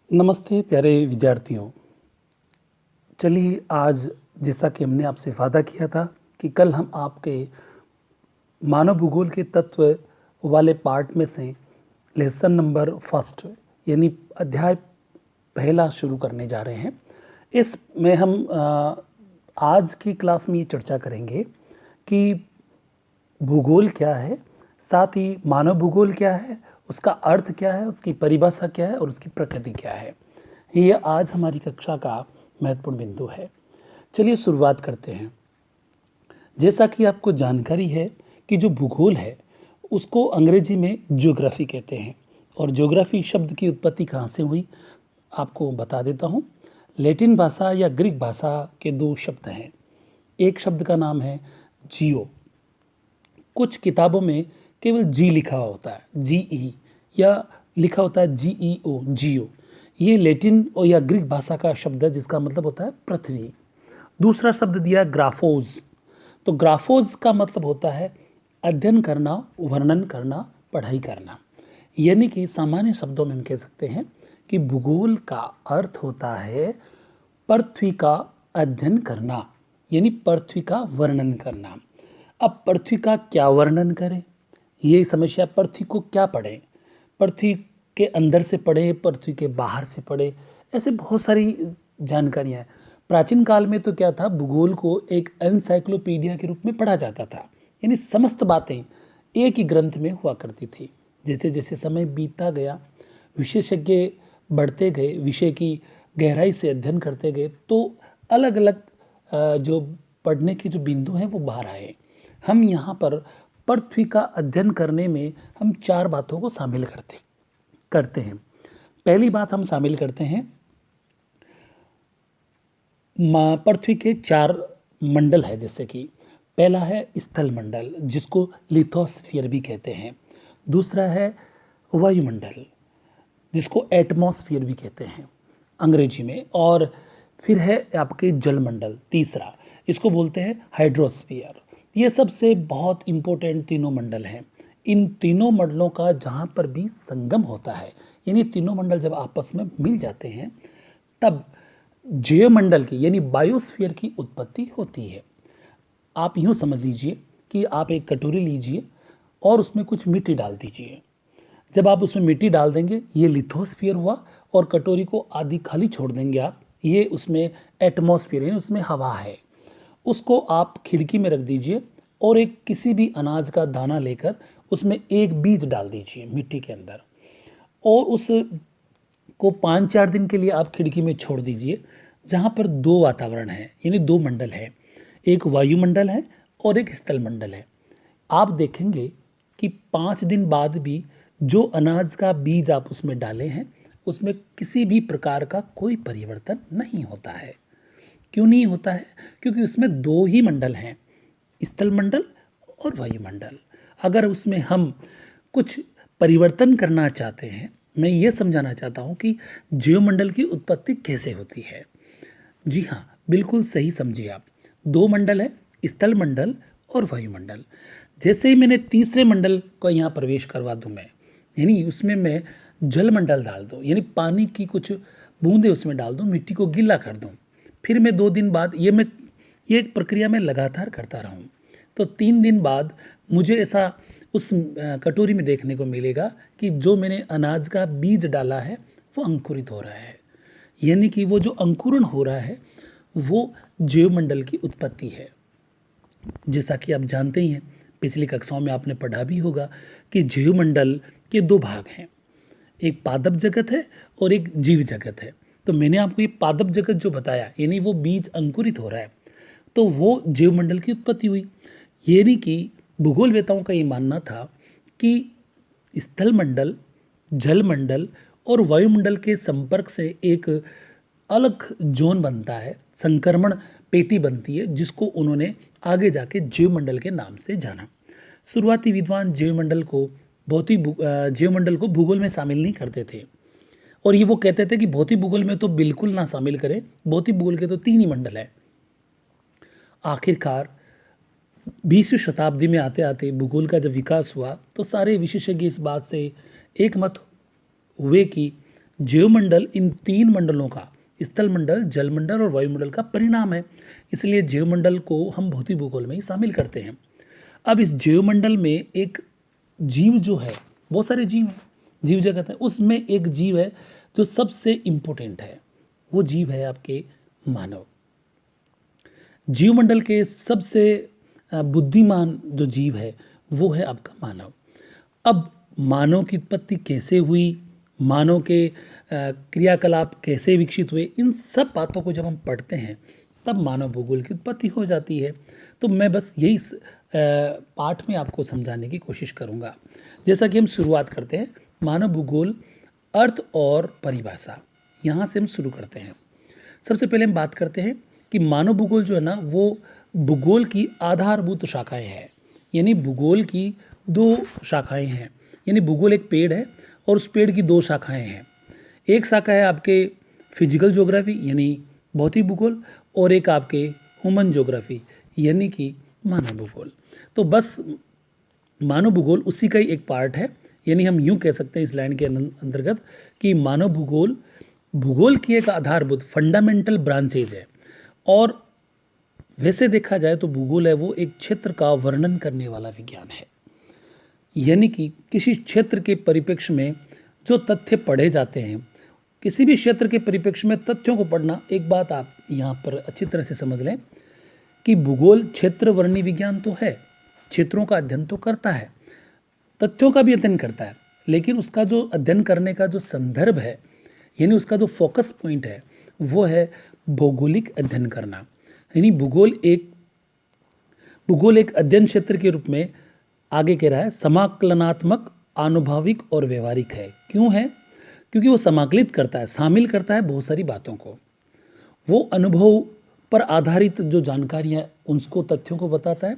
नमस्ते प्यारे विद्यार्थियों। चलिए आज जैसा कि हमने आपसे वादा किया था कि कल हम आपके मानव भूगोल के तत्व वाले पार्ट में से लेसन नंबर फर्स्ट यानी अध्याय पहला शुरू करने जा रहे हैं। इसमें हम आज की क्लास में ये चर्चा करेंगे कि भूगोल क्या है, साथ ही मानव भूगोल क्या है, उसका अर्थ क्या है, उसकी परिभाषा क्या है और उसकी प्रकृति क्या है। ये आज हमारी कक्षा का महत्वपूर्ण बिंदु है। चलिए शुरुआत करते हैं। जैसा कि आपको जानकारी है कि जो भूगोल है उसको अंग्रेजी में ज्योग्राफी कहते हैं और ज्योग्राफी शब्द की उत्पत्ति कहाँ से हुई आपको बता देता हूँ। लैटिन भाषा या ग्रीक भाषा के दो शब्द हैं। एक शब्द का नाम है जियो। कुछ किताबों में केवल जी लिखा होता है, जीई, या लिखा होता है जीईओ, जियो। ये लैटिन और या ग्रीक भाषा का शब्द है जिसका मतलब होता है पृथ्वी। दूसरा शब्द दिया ग्राफोज। तो ग्राफोज का मतलब होता है अध्ययन करना, वर्णन करना, पढ़ाई करना। यानी कि सामान्य शब्दों में हम कह सकते हैं कि भूगोल का अर्थ होता है पृथ्वी का अध्ययन करना, यानी पृथ्वी का वर्णन करना। अब पृथ्वी का क्या वर्णन करें, ये समस्या। पृथ्वी को क्या पढ़ें, पृथ्वी के अंदर से पढ़े, पृथ्वी के बाहर से पढ़े, ऐसे बहुत सारी जानकारियाँ हैं। प्राचीन काल में तो क्या था, भूगोल को एक एनसाइक्लोपीडिया के रूप में पढ़ा जाता था, यानी समस्त बातें एक ही ग्रंथ में हुआ करती थी। जैसे जैसे समय बीतता गया, विशेषज्ञ बढ़ते गए, विषय की गहराई से अध्ययन करते गए, तो अलग अलग जो पढ़ने के जो बिंदु हैं वो बाहर आए। हम यहाँ पर पृथ्वी का अध्ययन करने में हम चार बातों को शामिल करते हैं। पहली बात हम शामिल करते हैं पृथ्वी के चार मंडल है। जैसे कि पहला है स्थल मंडल जिसको लिथोस्फीयर भी कहते हैं। दूसरा है वायुमंडल जिसको एटमॉस्फेयर भी कहते हैं अंग्रेजी में। और फिर है आपके जलमंडल, तीसरा इसको बोलते हैं हाइड्रोस्फीयर। ये सबसे बहुत इम्पोर्टेंट तीनों मंडल हैं। इन तीनों मंडलों का जहाँ पर भी संगम होता है, यानी तीनों मंडल जब आपस में मिल जाते हैं तब जैवमंडल की यानी बायोस्फीयर की उत्पत्ति होती है। आप यूँ समझ लीजिए कि आप एक कटोरी लीजिए और उसमें कुछ मिट्टी डाल दीजिए। जब आप उसमें मिट्टी डाल देंगे ये लिथोस्फीयर हुआ, और कटोरी को आधी खाली छोड़ देंगे आप, ये उसमें एटमॉस्फेयर यानी उसमें हवा है। उसको आप खिड़की में रख दीजिए और एक किसी भी अनाज का दाना लेकर उसमें एक बीज डाल दीजिए मिट्टी के अंदर, और उस को 5-4 दिन के लिए आप खिड़की में छोड़ दीजिए, जहाँ पर दो वातावरण है यानी दो मंडल है, एक वायुमंडल है और एक स्थल मंडल है। आप देखेंगे कि 5 दिन बाद भी जो अनाज का बीज आप उसमें डाले हैं उसमें किसी भी प्रकार का कोई परिवर्तन नहीं होता है। क्यों नहीं होता है? क्योंकि उसमें दो ही मंडल हैं, स्थल मंडल और वायुमंडल। अगर उसमें हम कुछ परिवर्तन करना चाहते हैं, मैं ये समझाना चाहता हूँ कि जीवमंडल की उत्पत्ति कैसे होती है। जी हाँ, बिल्कुल सही समझिए आप। दो मंडल है, स्थल मंडल और वायुमंडल। जैसे ही मैंने तीसरे मंडल को यहाँ प्रवेश करवा दूँ मैं, यानी उसमें मैं जलमंडल डाल दूँ, यानी पानी की कुछ बूंदे उसमें डाल दूँ, मिट्टी को गीला कर दूँ, फिर मैं 2 दिन बाद ये एक प्रक्रिया मैं लगातार करता रहूँ, तो 3 दिन बाद मुझे ऐसा उस कटोरी में देखने को मिलेगा कि जो मैंने अनाज का बीज डाला है वो अंकुरित हो रहा है। यानी कि वो जो अंकुरण हो रहा है वो जैवमंडल की उत्पत्ति है। जैसा कि आप जानते ही हैं, पिछली कक्षाओं में आपने पढ़ा भी होगा कि जैवमंडल के दो भाग हैं, एक पादप जगत है और एक जीव जगत है। तो मैंने आपको ये पादप जगत जो बताया, यानी वो बीज अंकुरित हो रहा है, तो वो जैवमंडल की उत्पत्ति हुई। यानी कि भूगोलवेताओं का ये मानना था कि स्थल मंडल, जल मंडल और वायुमंडल के संपर्क से एक अलग जोन बनता है, संक्रमण पेटी बनती है, जिसको उन्होंने आगे जाके जैवमंडल के नाम से जाना। शुरुआती विद्वान जैवमंडल को भूगोल में शामिल नहीं करते थे, और ये वो कहते थे कि भौतिक भूगोल में तो बिल्कुल ना शामिल करें, भौतिक भूगोल के तो 3 ही मंडल है। आखिरकार 20वीं शताब्दी में आते आते भूगोल का जब विकास हुआ तो सारे विशेषज्ञ इस बात से एकमत हुए कि जीवमंडल इन तीन मंडलों का, स्थल मंडल, जल मंडल और वायुमंडल का परिणाम है। इसलिए जीवमंडल को हम भौतिक भूगोल में ही शामिल करते हैं। अब इस जीवमंडल में एक जीव जो है, बहुत सारे जीव हैं, जीव जगत है, उसमें एक जीव है जो सबसे इम्पोर्टेंट है। वो जीव है आपके मानव। जीवमंडल के सबसे बुद्धिमान जो जीव है वो है आपका मानव। अब मानव की उत्पत्ति कैसे हुई, मानव के क्रियाकलाप कैसे विकसित हुए, इन सब बातों को जब हम पढ़ते हैं तब मानव भूगोल की उत्पत्ति हो जाती है। तो मैं बस यही पाठ में आपको समझाने की कोशिश करूँगा। जैसा कि हम शुरुआत करते हैं, मानव भूगोल अर्थ और परिभाषा, यहाँ से हम शुरू करते हैं। सबसे पहले हम बात करते हैं कि मानव भूगोल जो है ना, वो भूगोल की आधारभूत शाखाएं हैं। यानी भूगोल की दो शाखाएं हैं। यानी भूगोल एक पेड़ है और उस पेड़ की दो शाखाएं हैं। एक शाखा है आपके फिजिकल ज्योग्राफी यानी भौतिक भूगोल, और एक आपके ह्यूमन ज्योग्राफी यानी कि मानव भूगोल। तो बस मानव भूगोल उसी का ही एक पार्ट है। यानी हम यूँ कह सकते हैं इस लाइन के अंतर्गत कि मानव भूगोल भूगोल की एक आधारभूत फंडामेंटल ब्रांचेज है। और वैसे देखा जाए तो भूगोल है वो एक क्षेत्र का वर्णन करने वाला विज्ञान है। यानी कि किसी क्षेत्र के परिप्रेक्ष्य में जो तथ्य पढ़े जाते हैं, किसी भी क्षेत्र के परिप्रेक्ष्य में तथ्यों को पढ़ना, एक बात आप यहाँ पर अच्छी तरह से समझ लें कि भूगोल क्षेत्र वर्णनी विज्ञान तो है, क्षेत्रों का अध्ययन तो करता है, तथ्यों का भी अध्ययन करता है, लेकिन उसका जो अध्ययन करने का जो संदर्भ है, यानी उसका जो फोकस पॉइंट है, वो है भौगोलिक अध्ययन करना। यानी भूगोल एक अध्ययन क्षेत्र के रूप में आगे कह रहा है समाकलनात्मक, आनुभाविक और व्यवहारिक है। क्यों है? क्योंकि वो समाकलित करता है, शामिल करता है बहुत सारी बातों को। वो अनुभव पर आधारित जो जानकारियाँ उसको, तथ्यों को बताता है,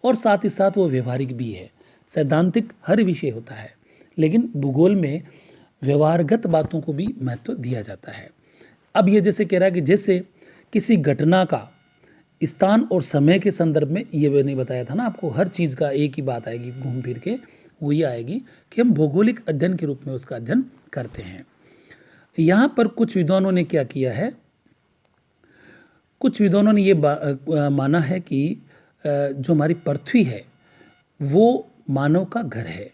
और साथ ही साथ वो व्यवहारिक भी है। सैद्धांतिक हर विषय होता है, लेकिन भूगोल में व्यवहारगत बातों को भी महत्व दिया जाता है। अब ये जैसे कह रहा है कि जैसे किसी घटना का स्थान और समय के संदर्भ में, ये भी नहीं बताया था ना आपको, हर चीज़ का एक ही बात आएगी घूम फिर के, वो ये आएगी कि हम भौगोलिक अध्ययन के रूप में उसका अध्ययन करते हैं। यहाँ पर कुछ विद्वानों ने क्या किया है, कुछ विद्वानों ने ये माना है कि जो हमारी पृथ्वी है वो मानव का घर है।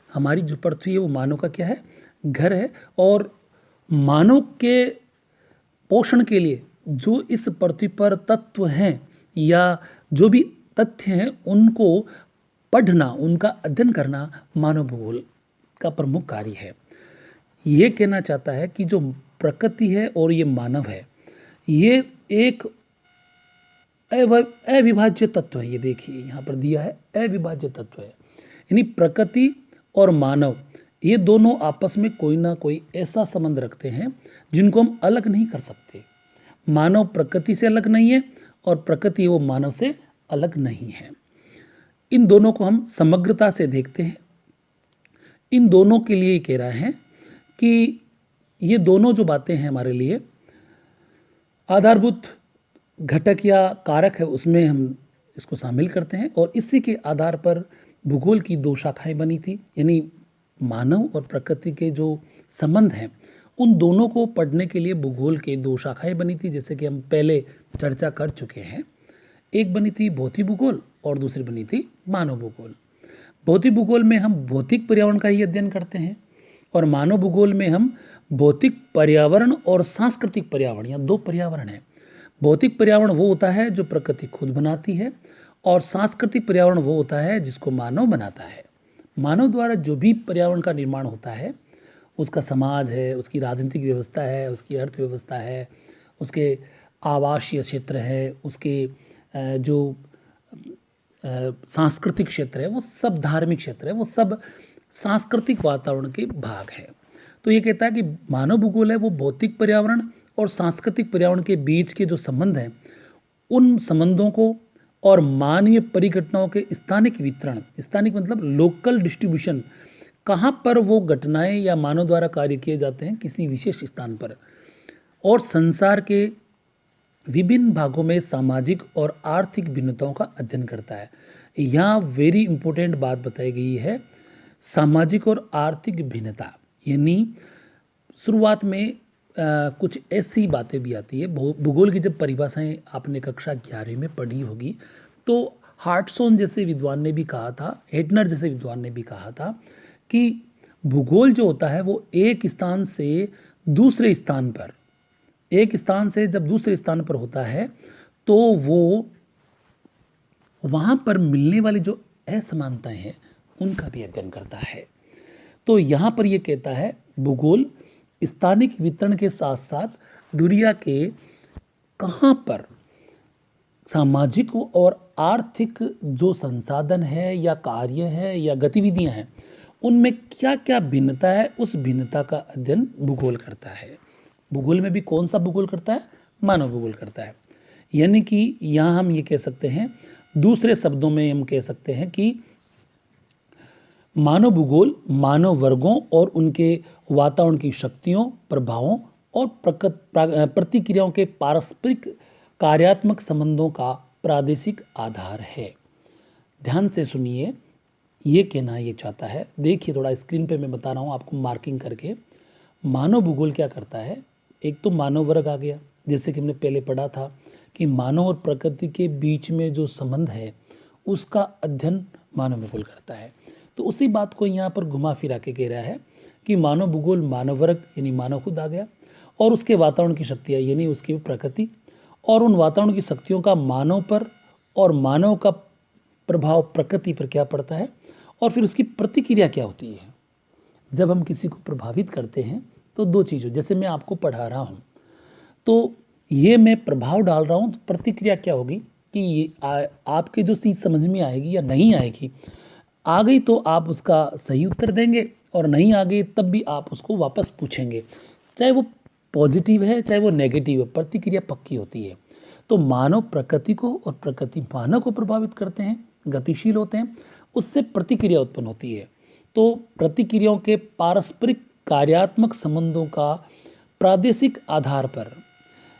हमारी जो पृथ्वी है वो मानव का क्या है, घर है। और मानव के पोषण के लिए जो इस पृथ्वी पर तत्व हैं या जो भी तथ्य हैं, उनको पढ़ना, उनका अध्ययन करना मानव भूगोल का प्रमुख कार्य है। ये कहना चाहता है कि जो प्रकृति है और ये मानव है, ये एक अविभाज्य तत्व है। ये देखिए यहाँ पर दिया है, अविभाज्य तत्व है। यानी प्रकृति और मानव, ये दोनों आपस में कोई ना कोई ऐसा संबंध रखते हैं जिनको हम अलग नहीं कर सकते। मानव प्रकृति से अलग नहीं है और प्रकृति वो मानव से अलग नहीं है। इन दोनों को हम समग्रता से देखते हैं। इन दोनों के लिए कह रहा है कि ये दोनों जो बातें हैं हमारे लिए आधारभूत घटक या कारक है, उसमें हम इसको शामिल करते हैं। और इसी के आधार पर भूगोल की दो शाखाएं बनी थी। यानी मानव और प्रकृति के जो संबंध हैं, उन दोनों को पढ़ने के लिए भूगोल के दो शाखाएं बनी थी, जैसे कि हम पहले चर्चा कर चुके हैं। एक बनी थी भौतिक भूगोल और दूसरी बनी थी मानव भूगोल। भौतिक भूगोल में हम भौतिक पर्यावरण का ही अध्ययन करते हैं और मानव भूगोल में हम भौतिक पर्यावरण और सांस्कृतिक पर्यावरण, या दो पर्यावरण हैं। भौतिक पर्यावरण वो होता है जो प्रकृति खुद बनाती है, और सांस्कृतिक पर्यावरण वो होता है जिसको मानव बनाता है। मानव द्वारा जो भी पर्यावरण का निर्माण होता है, उसका समाज है, उसकी राजनीतिक व्यवस्था है, उसकी अर्थव्यवस्था है, उसके आवासीय क्षेत्र है, उसके जो सांस्कृतिक क्षेत्र है, वो सब धार्मिक क्षेत्र है, वो सब सांस्कृतिक वातावरण के भाग हैं। तो ये कहता है कि मानव भूगोल है वो भौतिक पर्यावरण और सांस्कृतिक पर्यावरण के बीच के जो संबंध हैं, उन संबंधों को और मानवीय परिघटनाओं के स्थानिक वितरण, स्थानिक मतलब लोकल डिस्ट्रीब्यूशन, कहाँ पर वो घटनाएं या मानव द्वारा कार्य किए जाते हैं किसी विशेष स्थान पर, और संसार के विभिन्न भागों में सामाजिक और आर्थिक भिन्नताओं का अध्ययन करता है। यहाँ वेरी इंपॉर्टेंट बात बताई गई है, सामाजिक और आर्थिक भिन्नता। यानी शुरुआत में कुछ ऐसी बातें भी आती है। भूगोल की जब परिभाषाएं आपने कक्षा 11 में पढ़ी होगी, तो हार्टसोन जैसे विद्वान ने भी कहा था, हेटनर जैसे विद्वान ने भी कहा था कि भूगोल जो होता है वो एक स्थान से दूसरे स्थान पर, एक स्थान से जब दूसरे स्थान पर होता है तो वो वहाँ पर मिलने वाली जो असमानताएं हैं उनका भी अध्ययन करता है। तो यहाँ पर ये कहता है भूगोल स्थानिक वितरण के साथ साथ दुनिया के कहाँ पर सामाजिक और आर्थिक जो संसाधन है या कार्य है या गतिविधियाँ हैं उनमें क्या क्या भिन्नता है, उस भिन्नता का अध्ययन भूगोल करता है। भूगोल में भी कौन सा भूगोल करता है? मानव भूगोल करता है। यानी कि यहाँ हम ये कह सकते हैं, दूसरे शब्दों में हम कह सकते हैं कि मानव भूगोल मानव वर्गों और उनके वातावरण की शक्तियों, प्रभावों और प्रतिक्रियाओं के पारस्परिक कार्यात्मक संबंधों का प्रादेशिक आधार है। ध्यान से सुनिए, ये कहना ये चाहता है, देखिए थोड़ा स्क्रीन पे मैं बता रहा हूँ आपको मार्किंग करके। मानव भूगोल क्या करता है? एक तो मानव वर्ग आ गया, जैसे कि हमने पहले पढ़ा था कि मानव और प्रकृति के बीच में जो संबंध है उसका अध्ययन मानव भूगोल करता है। तो उसी बात को यहाँ पर घुमा फिरा के कह रहा है कि मानव भूगोल मानव वर्ग यानी मानव खुद आ गया, और उसके वातावरण की शक्तियाँ यानी उसकी प्रकृति, और उन वातावरण की शक्तियों का मानव पर और मानव का प्रभाव प्रकृति पर क्या पड़ता है, और फिर उसकी प्रतिक्रिया क्या होती है। जब हम किसी को प्रभावित करते हैं तो दो चीज़ों, जैसे मैं आपको पढ़ा रहा हूँ तो ये मैं प्रभाव डाल रहा हूँ, तो प्रतिक्रिया क्या होगी कि ये आपके जो चीज़ समझ में आएगी या नहीं आएगी, आ गई तो आप उसका सही उत्तर देंगे, और नहीं आ गई तब भी आप उसको वापस पूछेंगे, चाहे वो पॉजिटिव है चाहे वो नेगेटिव है, प्रतिक्रिया पक्की होती है। तो मानव प्रकृति को और प्रकृति मानव को प्रभावित करते हैं, गतिशील होते हैं, उससे प्रतिक्रिया उत्पन्न होती है। तो प्रतिक्रियाओं के पारस्परिक कार्यात्मक संबंधों का प्रादेशिक आधार पर,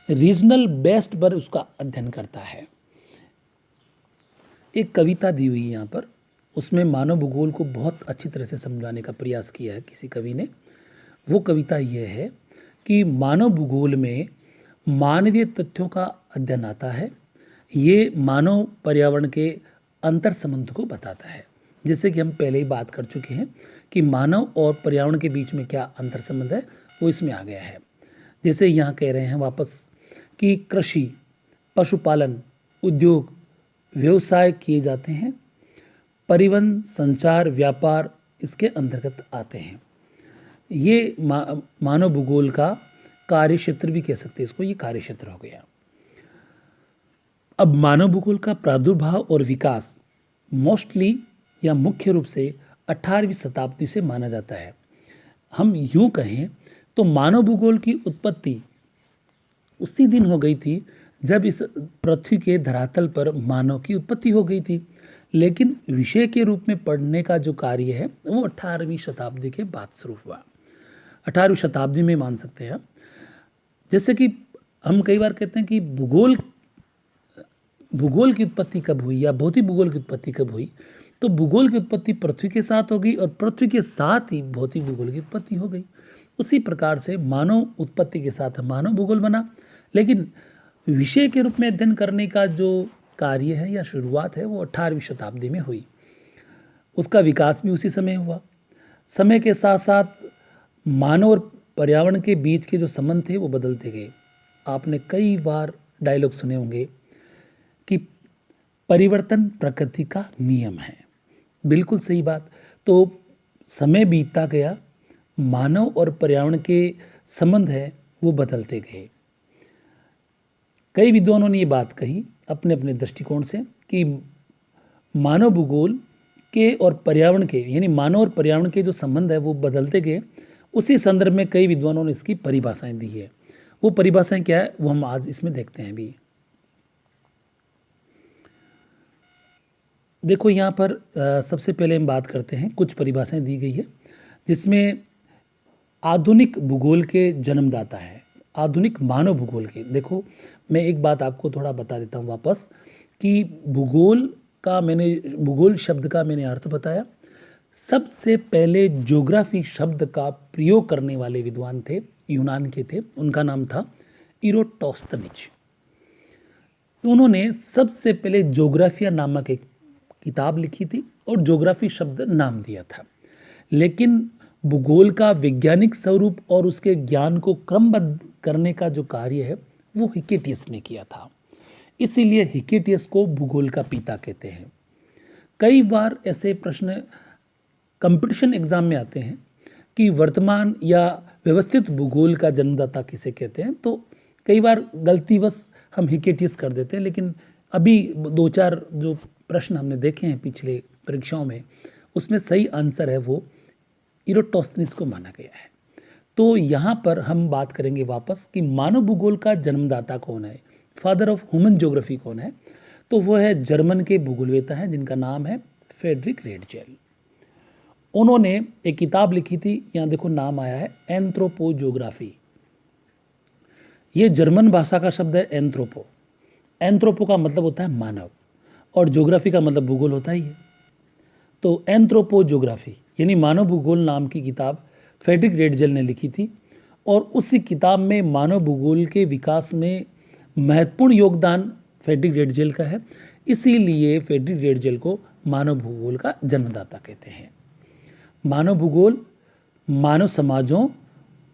रीजनल बेस्ड पर उसका अध्ययन करता है। एक कविता दी हुई है यहाँ पर, उसमें मानव भूगोल को बहुत अच्छी तरह से समझाने का प्रयास किया है किसी कवि ने। वो कविता यह है कि मानव भूगोल में मानवीय तथ्यों का अध्ययन आता है। ये मानव पर्यावरण के अंतर संबंध को बताता है। जैसे कि हम पहले ही बात कर चुके हैं कि मानव और पर्यावरण के बीच में क्या अंतर संबंध है, वो इसमें आ गया है। जैसे यहाँ कह रहे हैं वापस कि कृषि, पशुपालन, उद्योग, व्यवसाय किए जाते हैं, परिवहन, संचार, व्यापार इसके अंतर्गत आते हैं। ये मानव भूगोल का कार्य क्षेत्र भी कह सकते हैं इसको, ये कार्य क्षेत्र हो गया। अब मानव भूगोल का प्रादुर्भाव और विकास मोस्टली या मुख्य रूप से 18वीं शताब्दी से माना जाता है। हम यूं कहें तो मानव भूगोल की उत्पत्ति उसी दिन हो गई थी जब इस पृथ्वी के धरातल पर मानव की उत्पत्ति हो गई थी, लेकिन विषय के रूप में पढ़ने का जो कार्य है वो 18वीं शताब्दी के बाद शुरू हुआ। 18वीं शताब्दी में मान सकते हैं। जैसे कि हम कई बार कहते हैं कि भूगोल की उत्पत्ति कब हुई या भौतिक भूगोल की उत्पत्ति कब हुई, तो भूगोल की उत्पत्ति पृथ्वी के साथ हो गई और पृथ्वी के साथ ही भौतिक भूगोल की उत्पत्ति हो गई। उसी प्रकार से मानव उत्पत्ति के साथ मानव भूगोल बना, लेकिन विषय के रूप में अध्ययन करने का जो कार्य है या शुरुआत है वो 18वीं शताब्दी में हुई। उसका विकास भी उसी समय हुआ। समय के साथ साथ मानव और पर्यावरण के बीच के जो संबंध थे वो बदलते गए। आपने कई बार डायलॉग सुने होंगे कि परिवर्तन प्रकृति का नियम है। बिल्कुल सही बात। तो समय बीतता गया, मानव और पर्यावरण के संबंध है वो बदलते गए। कई विद्वानों ने ये बात कही अपने अपने दृष्टिकोण से कि मानव भूगोल के और पर्यावरण के यानी मानव और पर्यावरण के जो संबंध है वो बदलते गए। उसी संदर्भ में कई विद्वानों ने इसकी परिभाषाएं दी है। वो परिभाषाएं क्या है वो हम आज इसमें देखते हैं भी। देखो यहाँ पर सबसे पहले हम बात करते हैं, कुछ परिभाषाएं दी गई है जिसमें आधुनिक भूगोल के जन्मदाता है, आधुनिक मानव भूगोल के। देखो मैं एक बात आपको थोड़ा बता देता हूँ वापस कि भूगोल शब्द का मैंने अर्थ बताया। सबसे पहले ज्योग्राफी शब्द का प्रयोग करने वाले विद्वान थे, यूनान के थे, उनका नाम था इरोटोस्थनीज। उन्होंने सबसे पहले ज्योग्राफिया नामक एक किताब लिखी थी और ज्योग्राफी शब्द नाम दिया था। लेकिन भूगोल का वैज्ञानिक स्वरूप और उसके ज्ञान को क्रमबद्ध करने का जो कार्य है वो हिकेटियस ने किया था। इसीलिए हिकेटियस को भूगोल का पिता कहते हैं। कई बार ऐसे प्रश्न कंपटीशन एग्जाम में आते हैं कि वर्तमान या व्यवस्थित भूगोल का जन्मदाता किसे कहते हैं, तो कई बार गलतीवश हम हिकेटियस कर देते हैं। लेकिन अभी 2-4 जो प्रश्न हमने देखे हैं पिछले परीक्षाओं में, उसमें सही आंसर है वो इरोटोस्थनीज को माना गया है। तो यहाँ पर हम बात करेंगे वापस कि मानव भूगोल का जन्मदाता कौन है, फादर ऑफ ह्यूमन ज्योग्राफी कौन है। तो वो है जर्मन के भूगोलवेता हैं जिनका नाम है फ्रेडरिक रेडजेल। उन्होंने एक किताब लिखी थी, यहाँ देखो नाम आया है एंथ्रोपोज्योग्राफी। ये जर्मन भाषा का शब्द है एंथ्रोपो। एंथ्रोपो का मतलब होता है मानव और ज्योग्राफी का मतलब भूगोल होता ही है। तो एंथ्रोपोज्योग्राफी यानी मानव भूगोल नाम की किताब फ्रेडरिक रेडजेल ने लिखी थी और उसी किताब में मानव भूगोल के विकास में महत्वपूर्ण योगदान फ्रेडरिक रेडजेल का है। इसीलिए फ्रेडरिक रेडजेल को मानव भूगोल का जन्मदाता कहते हैं। मानव भूगोल मानव समाजों,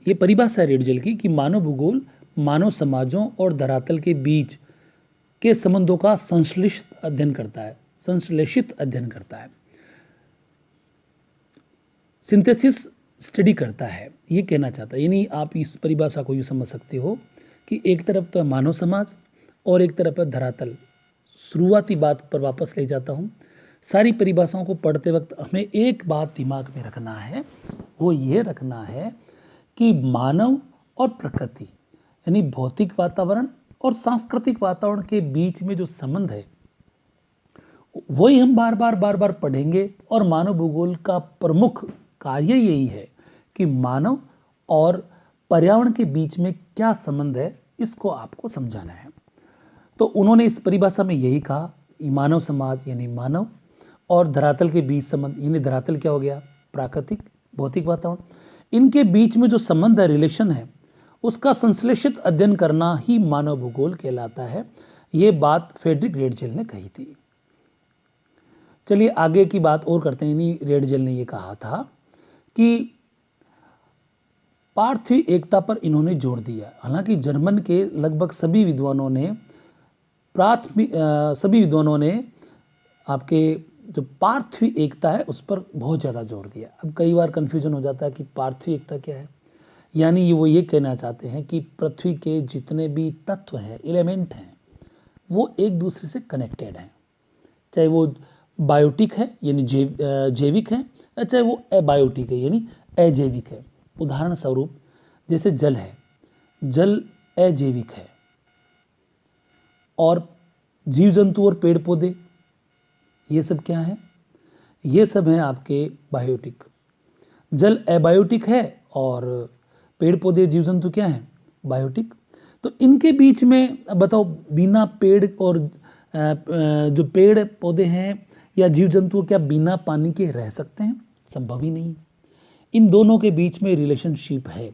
ये परिभाषा है रेडजेल की कि मानव भूगोल मानव समाजों और धरातल के बीच के संबंधों का संश्लेषित अध्ययन करता है, सिंथेसिस स्टडी करता है, ये कहना चाहता है। यानी आप इस परिभाषा को यूँ समझ सकते हो कि एक तरफ तो है मानव समाज और एक तरफ है धरातल। शुरुआती बात पर वापस ले जाता हूँ। सारी परिभाषाओं को पढ़ते वक्त हमें एक बात दिमाग में रखना है, वो ये रखना है कि मानव और प्रकृति यानी भौतिक वातावरण और सांस्कृतिक वातावरण के बीच में जो संबंध है वही हम बार बार पढ़ेंगे। और मानव भूगोल का प्रमुख कार्य यही है कि मानव और पर्यावरण के बीच में क्या संबंध है, इसको आपको समझाना है। तो उन्होंने इस परिभाषा में यही कहा, मानव समाज यानी मानव और धरातल के बीच संबंध, यानी धरातल क्या हो गया, प्राकृतिक भौतिक वातावरण, इनके बीच में जो संबंध है, रिलेशन है, उसका संश्लेषित अध्ययन करना ही मानव भूगोल कहलाता है। ये बात फ्रेडरिक रेडजेल ने कही थी। चलिए आगे की बात और करते हैं। यानी रेडजेल ने ये कहा था कि पार्थिव एकता पर इन्होंने जोर दिया। हालांकि जर्मन के लगभग सभी विद्वानों ने आपके जो पार्थिव एकता है उस पर बहुत ज़्यादा जोर दिया। अब कई बार कन्फ्यूजन हो जाता है कि पार्थिव एकता क्या है। यानी वो ये कहना चाहते हैं कि पृथ्वी के जितने भी तत्व हैं, एलिमेंट हैं, वो एक दूसरे से कनेक्टेड हैं, चाहे वो बायोटिक है यानी जैविक है, चाहे वो अबायोटिक है यानी अजैविक है। उदाहरण स्वरूप जैसे जल है, जल अजैविक है, और जीव जंतु और पेड़ पौधे ये सब क्या है, ये सब हैं आपके बायोटिक। जल अबायोटिक है और पेड़ पौधे जीव जंतु क्या हैं, बायोटिक। तो इनके बीच में अब बताओ, बिना पेड़ और जो पेड़ पौधे हैं या जीव जंतु क्या बिना पानी के रह सकते हैं, संभव ही नहीं। इन दोनों के बीच में रिलेशनशिप है।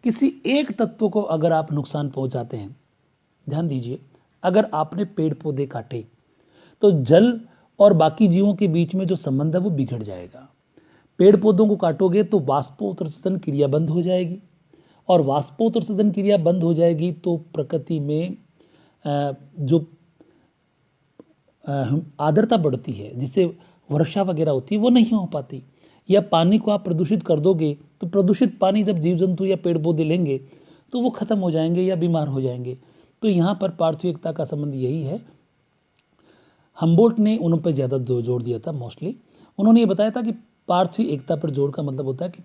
किसी एक तत्व को अगर आप नुकसान पहुंचाते हैं, ध्यान दीजिए, अगर आपने पेड़ पौधे काटे तो जल और बाकी जीवों के बीच में जो संबंध है वो बिगड़ जाएगा। पेड़ पौधों को काटोगे तो वाष्पोत्सर्जन क्रिया बंद हो जाएगी, और वाष्पोत्सर्जन क्रिया बंद हो जाएगी तो प्रकृति में जो आर्द्रता बढ़ती है, जिससे वर्षा वगैरह होती है, वो नहीं हो पाती। या पानी को आप प्रदूषित कर दोगे तो प्रदूषित पानी जब जीव जंतु या पेड़ पौधे लेंगे तो वो खत्म हो जाएंगे या बीमार हो जाएंगे। तो यहाँ पर पार्थिव एकता का संबंध यही है। हम्बोल्ट ने उन पर ज़्यादा जोर दिया था। मोस्टली उन्होंने ये बताया था कि पार्थिव एकता पर जोर का मतलब होता है कि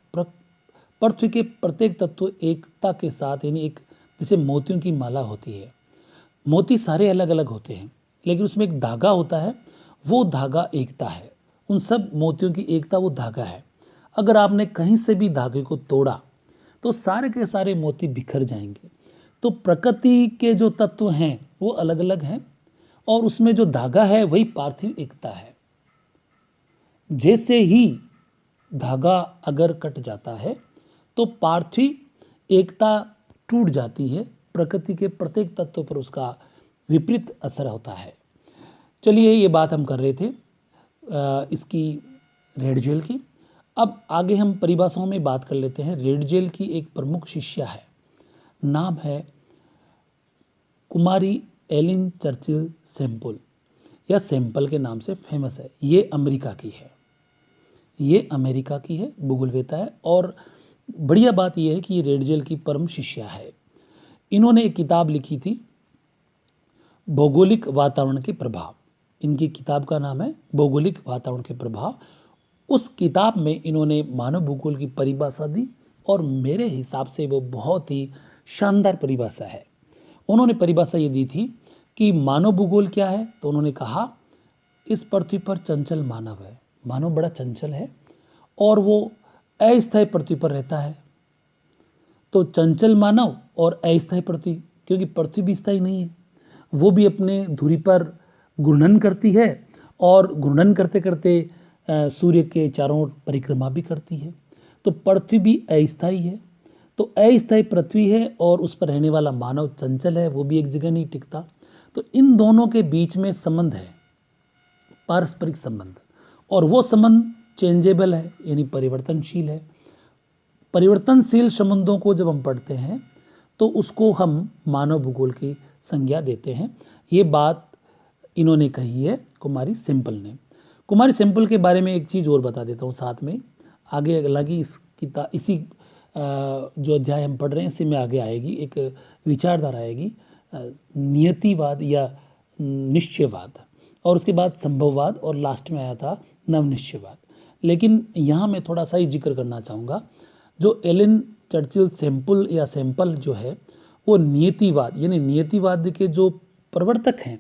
पृथ्वी के प्रत्येक तत्व एकता के साथ, यानी एक जैसे मोतियों की माला होती है, मोती सारे अलग अलग होते हैं लेकिन उसमें एक धागा होता है, वो धागा एकता है। उन सब मोतियों की एकता वो धागा है। अगर आपने कहीं से भी धागे को तोड़ा तो सारे के सारे मोती बिखर जाएंगे। तो प्रकृति के जो तत्व हैं वो अलग अलग हैं और उसमें जो धागा है वही पार्थिव एकता है। जैसे ही धागा अगर कट जाता है तो पार्थिव एकता टूट जाती है, प्रकृति के प्रत्येक तत्व पर उसका विपरीत असर होता है। चलिए, ये बात हम कर रहे थे इसकी रेड जेल की। अब आगे हम परिभाषाओं में बात कर लेते हैं। रेड जेल की एक प्रमुख शिष्या है, नाम है कुमारी एलिन चर्चिल सेम्पल, या सैंपल के नाम से फेमस है। ये अमेरिका की है, ये अमेरिका की है, भूगोलवेत्ता है। और बढ़िया बात यह है कि ये रेड जेल की परम शिष्या है। इन्होंने एक किताब लिखी थी, भौगोलिक वातावरण के प्रभाव। इनकी किताब का नाम है भौगोलिक वातावरण के प्रभाव। उस किताब में इन्होंने मानव भूगोल की परिभाषा दी और मेरे हिसाब से वो बहुत ही शानदार परिभाषा है। उन्होंने परिभाषा ये दी थी कि मानव भूगोल क्या है, तो उन्होंने कहा इस पृथ्वी पर चंचल मानव है। मानव बड़ा चंचल है और वो अस्थायी पृथ्वी पर रहता है। तो चंचल मानव और अस्थायी पृथ्वी, क्योंकि पृथ्वी भी स्थायी नहीं है, वो भी अपने धुरी पर घूर्णन करती है और घूर्णन करते करते सूर्य के चारों ओर परिक्रमा भी करती है। तो पृथ्वी भी अस्थायी है। तो अस्थायी पृथ्वी है और उस पर रहने वाला मानव चंचल है, वो भी एक जगह नहीं टिकता। तो इन दोनों के बीच में संबंध है, पारस्परिक संबंध, और वो संबंध चेंजेबल है, यानी परिवर्तनशील है। परिवर्तनशील संबंधों को जब हम पढ़ते हैं तो उसको हम मानव भूगोल की संज्ञा देते हैं। ये बात इन्होंने कही है कुमारी सेम्पल ने। कुमारी सेम्पल के बारे में एक चीज़ और बता देता हूँ साथ में, आगे हालांकि इसी जो अध्याय हम पढ़ रहे हैं इसी में आगे आएगी एक विचारधारा आएगी, नियतिवाद या निश्चयवाद, और उसके बाद संभववाद, और लास्ट में आया था नवनिश्चयवाद। लेकिन यहाँ मैं थोड़ा सा ही जिक्र करना चाहूँगा, जो एलिन चर्चिल सेम्पल या सैंपल जो है वो नियतिवाद यानी नियतिवाद के जो प्रवर्तक हैं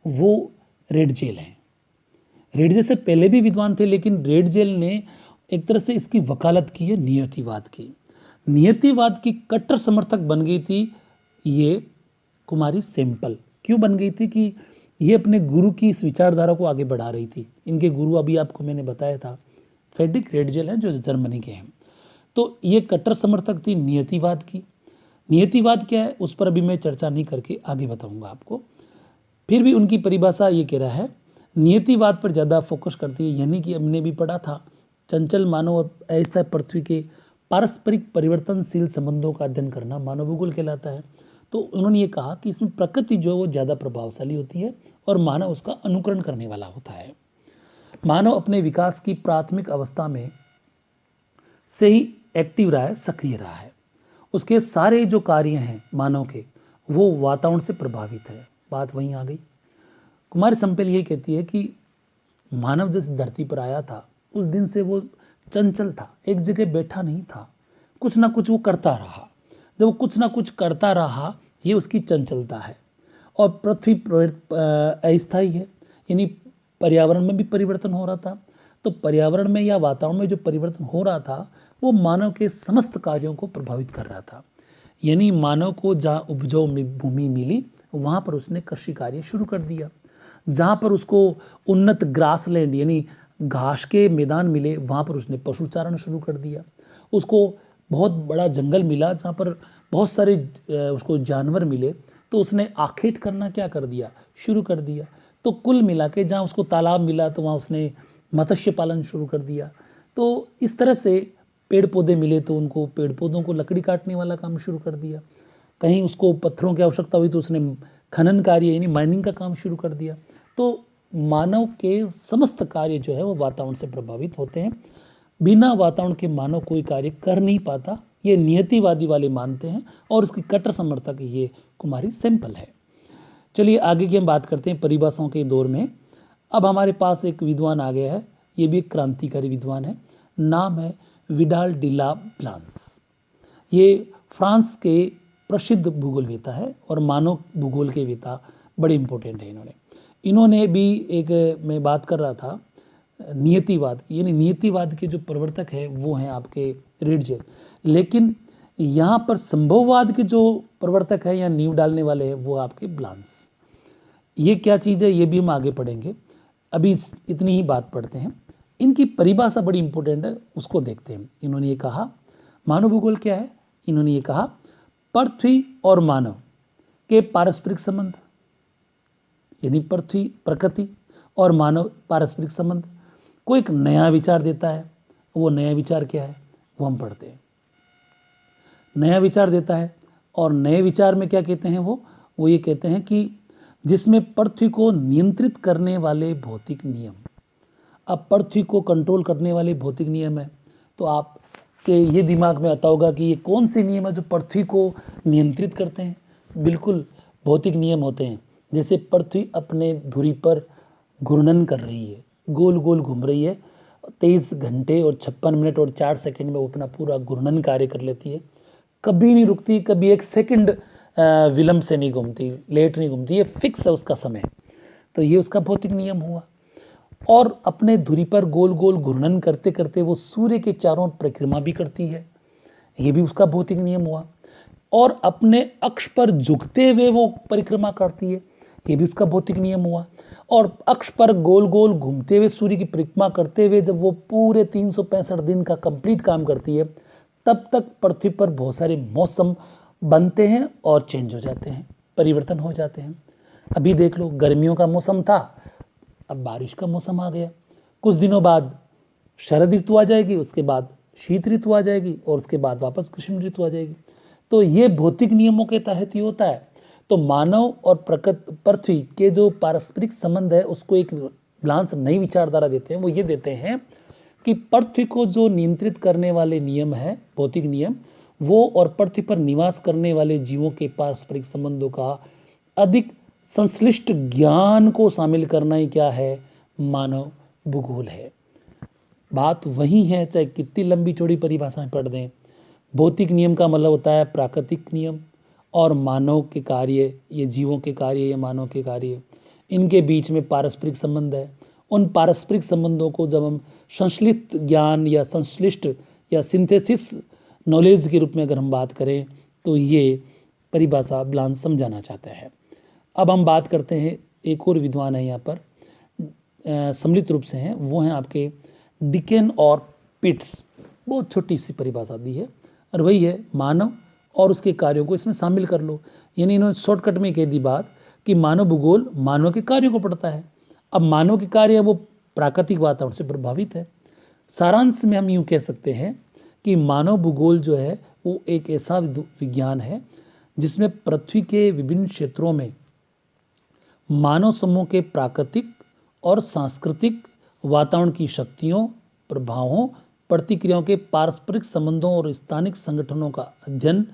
वो रेड जेल हैं। रेड जेल से पहले भी विद्वान थे, लेकिन रेड जेल ने एक तरह से इसकी वकालत की है नियतिवाद की। नियतिवाद की कट्टर समर्थक बन गई थी ये कुमारी सेम्पल। क्यों बन गई थी कि ये अपने गुरु की इस विचारधारा को आगे बढ़ा रही थी। इनके गुरु अभी आपको मैंने बताया था फ्रेडरिक रेड जेल हैं, जो जर्मनी के हैं। तो ये कट्टर समर्थक थी नियतिवाद की। नियतिवाद क्या है उस पर अभी मैं चर्चा नहीं करके आगे बताऊंगा आपको। फिर भी उनकी परिभाषा ये कह रहा है, नियतिवाद पर ज़्यादा फोकस करती है, यानी कि हमने भी पढ़ा था चंचल मानव और अस्थायी पृथ्वी के पारस्परिक परिवर्तनशील संबंधों का अध्ययन करना मानव भूगोल कहलाता है। तो उन्होंने ये कहा कि इसमें प्रकृति जो है वो ज़्यादा प्रभावशाली होती है और मानव उसका अनुकरण करने वाला होता है। मानव अपने विकास की प्राथमिक अवस्था में से ही एक्टिव रहा है, सक्रिय रहा है। उसके सारे जो कार्य हैं मानव के वो वातावरण से प्रभावित है। बात वहीं आ गई। कुमारी सेम्पल ये कहती है कि मानव जिस धरती पर आया था उस दिन से वो चंचल था, एक जगह बैठा नहीं था, कुछ ना कुछ वो करता रहा। जब वो कुछ ना कुछ करता रहा, ये उसकी चंचलता है। और पृथ्वी अस्थायी है, यानी पर्यावरण में भी परिवर्तन हो रहा था। तो पर्यावरण में या वातावरण में जो परिवर्तन हो रहा था वो मानव के समस्त कार्यों को प्रभावित कर रहा था। यानी मानव को जहाँ उपजाऊ भूमि मिली वहाँ पर उसने कृषि कार्य शुरू कर दिया। जहाँ पर उसको उन्नत ग्रासलैंड यानी घास के मैदान मिले वहाँ पर उसने पशुचारण शुरू कर दिया। उसको बहुत बड़ा जंगल मिला जहाँ पर बहुत सारे उसको जानवर मिले, तो उसने आखेट करना क्या कर दिया, शुरू कर दिया। तो कुल मिला के जहाँ उसको तालाब मिला तो वहाँ उसने मत्स्य पालन शुरू कर दिया। तो इस तरह से पेड़ पौधे मिले तो उनको पेड़ पौधों को लकड़ी काटने वाला काम शुरू कर दिया। कहीं उसको पत्थरों की आवश्यकता हुई तो उसने खनन कार्य यानी माइनिंग का काम शुरू कर दिया। तो मानव के समस्त कार्य जो है वो वातावरण से प्रभावित होते हैं। बिना वातावरण के मानव कोई कार्य कर नहीं पाता, ये नियतिवादी वाले मानते हैं और उसकी कट्टर समर्थक ये कुमारी सेम्पल है। चलिए आगे की हम बात करते हैं परिभाषाओं के दौर में। अब हमारे पास एक विद्वान आ गया है, ये भी एक क्रांतिकारी विद्वान है, नाम है विडाल डी ला ब्लांस। ये फ्रांस के प्रसिद्ध भूगोलवेत्ता है और मानव भूगोल के वेत्ता बड़े इंपॉर्टेंट है। इन्होंने भी एक, मैं बात कर रहा था नियतिवाद की, यानी नियतिवाद के जो प्रवर्तक है वो हैं आपके रेड जेल, लेकिन यहाँ पर संभववाद के जो प्रवर्तक है या नींव डालने वाले हैं वो आपके ब्लांस। ये क्या चीज़ है ये भी हम आगे पढ़ेंगे, अभी इतनी ही बात पढ़ते हैं। इनकी परिभाषा बड़ी इंपॉर्टेंट है, उसको देखते हैं। इन्होंने ये कहा मानव भूगोल क्या है, इन्होंने ये कहा पृथ्वी और मानव के पारस्परिक संबंध, यानी पृथ्वी प्रकृति और मानव पारस्परिक संबंध को एक नया विचार देता है। वो नया विचार क्या है वो हम पढ़ते हैं। नया विचार देता है, और नए विचार में क्या कहते हैं वो ये कहते हैं कि जिसमें पृथ्वी को नियंत्रित करने वाले भौतिक नियम। अब पृथ्वी को कंट्रोल करने वाले भौतिक नियम है, तो आपके ये दिमाग में आता होगा कि ये कौन से नियम है जो पृथ्वी को नियंत्रित करते हैं। बिल्कुल भौतिक नियम होते हैं। जैसे पृथ्वी अपने धुरी पर घूर्णन कर रही है, गोल गोल घूम रही है, 23 घंटे और 56 मिनट और 4 सेकंड में वो अपना पूरा घूर्णन कार्य कर लेती है। कभी नहीं रुकती, कभी एक सेकंड विलंब से नहीं घूमती, लेट नहीं घूमती, ये फिक्स है उसका समय। तो ये उसका भौतिक नियम हुआ। और अपने धुरी पर गोल गोल घूर्णन करते करते वो सूर्य के चारों परिक्रमा भी करती है, ये भी उसका भौतिक नियम हुआ। और अपने अक्ष पर झुकते हुए वो परिक्रमा करती है, ये भी उसका भौतिक नियम हुआ। और अक्ष पर गोल गोल घूमते हुए सूर्य की परिक्रमा करते हुए जब वो पूरे 365 दिन का कंप्लीट काम करती है, तब तक पृथ्वी पर बहुत सारे मौसम बनते हैं और चेंज हो जाते हैं, परिवर्तन हो जाते हैं। अभी देख लो, गर्मियों का मौसम था, अब बारिश का मौसम आ गया। कुछ दिनों बाद शरद ऋतु आ जाएगी, उसके बाद शीत ऋतु आ जाएगी, और उसके बाद वापस ग्रीष्म ऋतु आ जाएगी। तो ये भौतिक नियमों के तहत ही होता है। तो मानव और पृथ्वी के जो पारस्परिक संबंध है उसको एक ग्लांस नई विचारधारा देते हैं। वो ये देते हैं कि पृथ्वी को जो नियंत्रित करने वाले नियम है, भौतिक नियम, वो और पृथ्वी पर निवास करने वाले जीवों के पारस्परिक संबंधों का अधिक संश्लिष्ट ज्ञान को शामिल करना ही क्या है, मानव भूगोल है। बात वही है, चाहे कितनी लंबी चौड़ी परिभाषाएं पढ़ दें। भौतिक नियम का मतलब होता है प्राकृतिक नियम, और मानव के कार्य, ये जीवों के कार्य या मानव के कार्य, इनके बीच में पारस्परिक संबंध है। उन पारस्परिक संबंधों को जब हम संश्लिष्ट ज्ञान या संश्लिष्ट या सिंथेसिस नॉलेज के रूप में अगर हम बात करें, तो ये परिभाषा ब्लांस समझाना चाहता है। अब हम बात करते हैं, एक और विद्वान है यहाँ पर, सम्मिलित रूप से हैं, वो हैं आपके डिकेन और पिट्स। बहुत छोटी सी परिभाषा दी है, और वही है मानव और उसके कार्यों को इसमें शामिल कर लो। यानी इन्होंने शॉर्टकट में कह दी बात कि मानव भूगोल मानव के कार्यों को पढ़ता है। अब मानव के कार्य वो प्राकृतिक वातावरण से प्रभावित है। सारांश में हम यूँ कह सकते हैं कि मानव भूगोल जो है वो एक ऐसा विज्ञान है जिसमें पृथ्वी के विभिन्न क्षेत्रों में मानव समूह के प्राकृतिक और सांस्कृतिक वातावरण की शक्तियों, प्रभावों, प्रतिक्रियाओं के पारस्परिक संबंधों और स्थानिक संगठनों का अध्ययन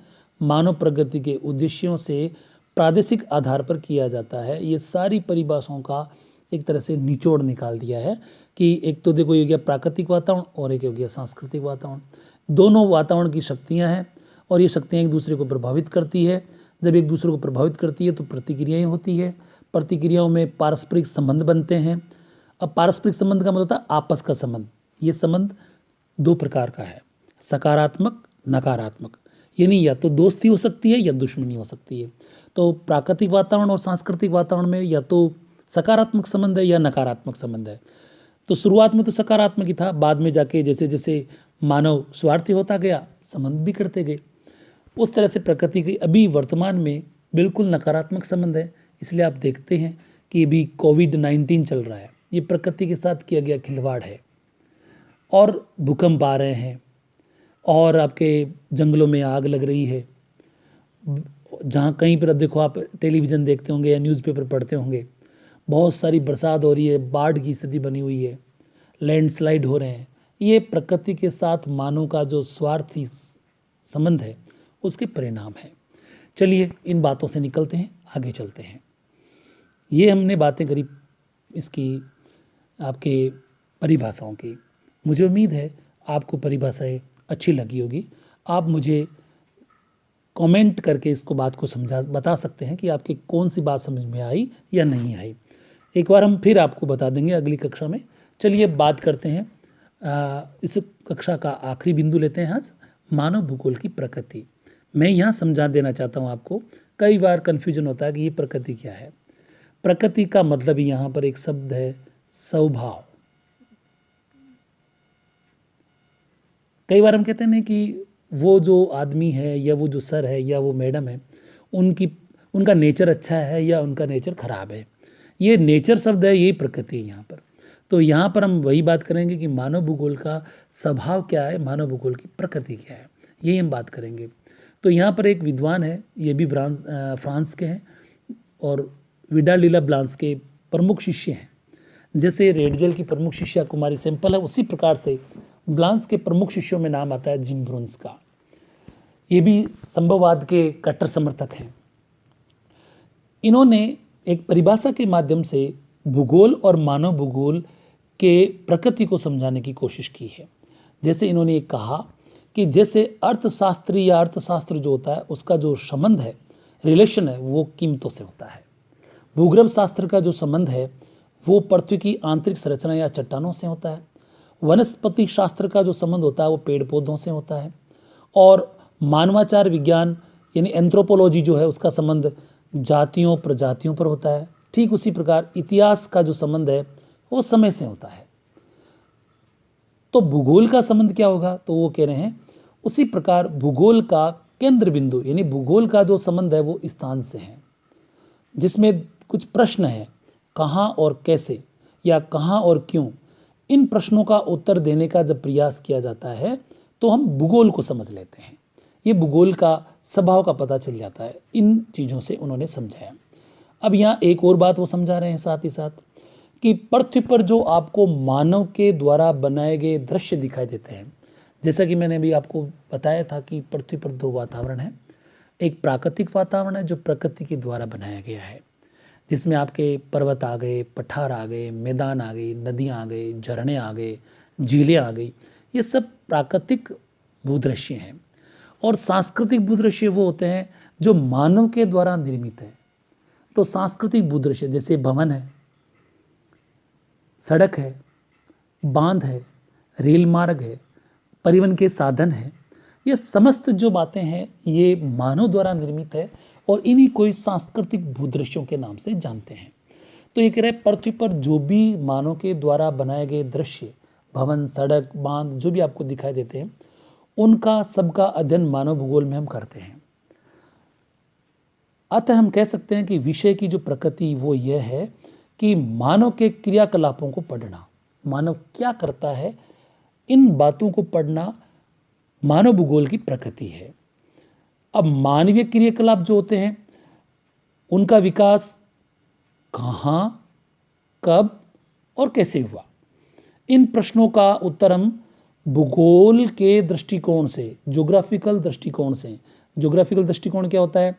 मानव प्रगति के उद्देश्यों से प्रादेशिक आधार पर किया जाता है। ये सारी परिभाषाओं का एक तरह से निचोड़ निकाल दिया है कि एक तो देखो ये हो गया प्राकृतिक वातावरण और एक हो गया सांस्कृतिक वातावरण। दोनों वातावरण की शक्तियाँ हैं, और ये शक्तियाँ एक दूसरे को प्रभावित करती है। जब एक दूसरे को प्रभावित करती है तो प्रतिक्रियाएँ होती है, प्रतिक्रियाओं में पारस्परिक संबंध बनते हैं। अब पारस्परिक संबंध का मतलब होता है आपस का संबंध। ये संबंध दो प्रकार का है, सकारात्मक, नकारात्मक। यानी या तो दोस्ती हो सकती है या दुश्मनी हो सकती है। तो प्राकृतिक वातावरण और सांस्कृतिक वातावरण में या तो सकारात्मक संबंध है या नकारात्मक संबंध है। तो शुरुआत में तो सकारात्मक ही था, बाद में जाके जैसे जैसे मानव स्वार्थी होता गया, संबंध बिगड़ते गए। उस तरह से प्रकृति की अभी वर्तमान में बिल्कुल नकारात्मक संबंध है। इसलिए आप देखते हैं कि अभी कोविड-19 चल रहा है, ये प्रकृति के साथ किया गया खिलवाड़ है। और भूकंप आ रहे हैं, और आपके जंगलों में आग लग रही है। जहाँ कहीं पर देखो, आप टेलीविज़न देखते होंगे या न्यूज़पेपर पढ़ते होंगे, बहुत सारी बरसात हो रही है, बाढ़ की स्थिति बनी हुई है, लैंडस्लाइड हो रहे हैं। ये प्रकृति के साथ मानव का जो स्वार्थी संबंध है उसके परिणाम है। चलिए इन बातों से निकलते हैं, आगे चलते हैं। ये हमने बातें करी इसकी आपके परिभाषाओं की। मुझे उम्मीद है आपको परिभाषाएं अच्छी लगी होगी। आप मुझे कमेंट करके इसको बात को बता सकते हैं कि आपकी कौन सी बात समझ में आई या नहीं आई। एक बार हम फिर आपको बता देंगे अगली कक्षा में। चलिए बात करते हैं, इस कक्षा का आखिरी बिंदु लेते हैं आज, मानव भूगोल की प्रकृति। मैं यहाँ समझा देना चाहता हूँ आपको, कई बार कन्फ्यूजन होता है कि ये प्रकृति क्या है। प्रकृति का मतलब यहाँ पर एक शब्द है स्वभाव। कई बार हम कहते हैं ना कि वो जो आदमी है या वो जो सर है या वो मैडम है, उनकी उनका नेचर अच्छा है या उनका नेचर खराब है। ये नेचर शब्द है, यही प्रकृति है यहाँ पर। तो यहाँ पर हम वही बात करेंगे कि मानव भूगोल का स्वभाव क्या है, मानव भूगोल की प्रकृति क्या है, यही हम बात करेंगे। तो यहाँ पर एक विद्वान है, ये भी फ्रांस के हैं और विडा लीला ब्लांस के प्रमुख शिष्य हैं। जैसे रेडजेल की प्रमुख शिष्या कुमारी सेम्पल है, उसी प्रकार से ब्लांस के प्रमुख शिष्यों में नाम आता है जिम ब्रोन्स का। ये भी संभववाद के कट्टर समर्थक हैं। इन्होंने एक परिभाषा के माध्यम से भूगोल और मानव भूगोल के प्रकृति को समझाने की कोशिश की है। जैसे इन्होंने एक कहा कि जैसे अर्थशास्त्री या अर्थशास्त्र जो होता है उसका जो संबंध है, रिलेशन है, वो कीमतों से होता है। भूगर्भ शास्त्र का जो संबंध है वो पृथ्वी की आंतरिक संरचना या चट्टानों से होता है। वनस्पति शास्त्र का जो संबंध होता है वो पेड़ पौधों से होता है। और मानवाचार विज्ञान यानी एंथ्रोपोलॉजी जो है उसका संबंध जातियों प्रजातियों पर होता है। ठीक उसी प्रकार इतिहास का जो संबंध है वो समय से होता है। तो भूगोल का संबंध क्या होगा, तो वो कह रहे हैं उसी प्रकार भूगोल का केंद्र बिंदु यानी भूगोल का जो संबंध है वो स्थान से है, जिसमें कुछ प्रश्न है कहाँ और कैसे या कहाँ और क्यों। इन प्रश्नों का उत्तर देने का जब प्रयास किया जाता है तो हम भूगोल को समझ लेते हैं। ये भूगोल का स्वभाव का पता चल जाता है। इन चीज़ों से उन्होंने समझाया। अब यहाँ एक और बात वो समझा रहे हैं साथ ही साथ कि पृथ्वी पर जो आपको मानव के द्वारा बनाए गए दृश्य दिखाई देते हैं, जैसा कि मैंने अभी आपको बताया था कि पृथ्वी पर दो वातावरण है। एक प्राकृतिक वातावरण है जो प्रकृति के द्वारा बनाया गया है, जिसमें आपके पर्वत आ गए, पठार आ गए, मैदान आ गई, नदियाँ आ गई, झरने आ गए, झीलें आ गई। ये सब प्राकृतिक भूदृश्य हैं। और सांस्कृतिक भूदृश्य वो होते हैं जो मानव के द्वारा निर्मित है। तो सांस्कृतिक भूदृश्य जैसे भवन है, सड़क है, बांध है, रेल मार्ग है, परिवहन के साधन है, ये समस्त जो बातें हैं ये मानव द्वारा निर्मित है और इन्हीं कोई सांस्कृतिक भूदृश्यों के नाम से जानते हैं। तो ये कह रहे हैं पृथ्वी पर जो भी मानव के द्वारा बनाए गए दृश्य, भवन, सड़क, बांध जो भी आपको दिखाई देते हैं, उनका सबका अध्ययन मानव भूगोल में हम करते हैं। अतः हम कह सकते हैं कि विषय की जो प्रकृति वो यह है कि मानव के क्रियाकलापों को पढ़ना, मानव क्या करता है, इन बातों को पढ़ना मानव भूगोल की प्रकृति है। अब मानवीय क्रियाकलाप जो होते हैं उनका विकास कहाँ, कब और कैसे हुआ, इन प्रश्नों का उत्तर हम भूगोल के दृष्टिकोण से, ज्योग्राफिकल दृष्टिकोण से। ज्योग्राफिकल दृष्टिकोण क्या होता है,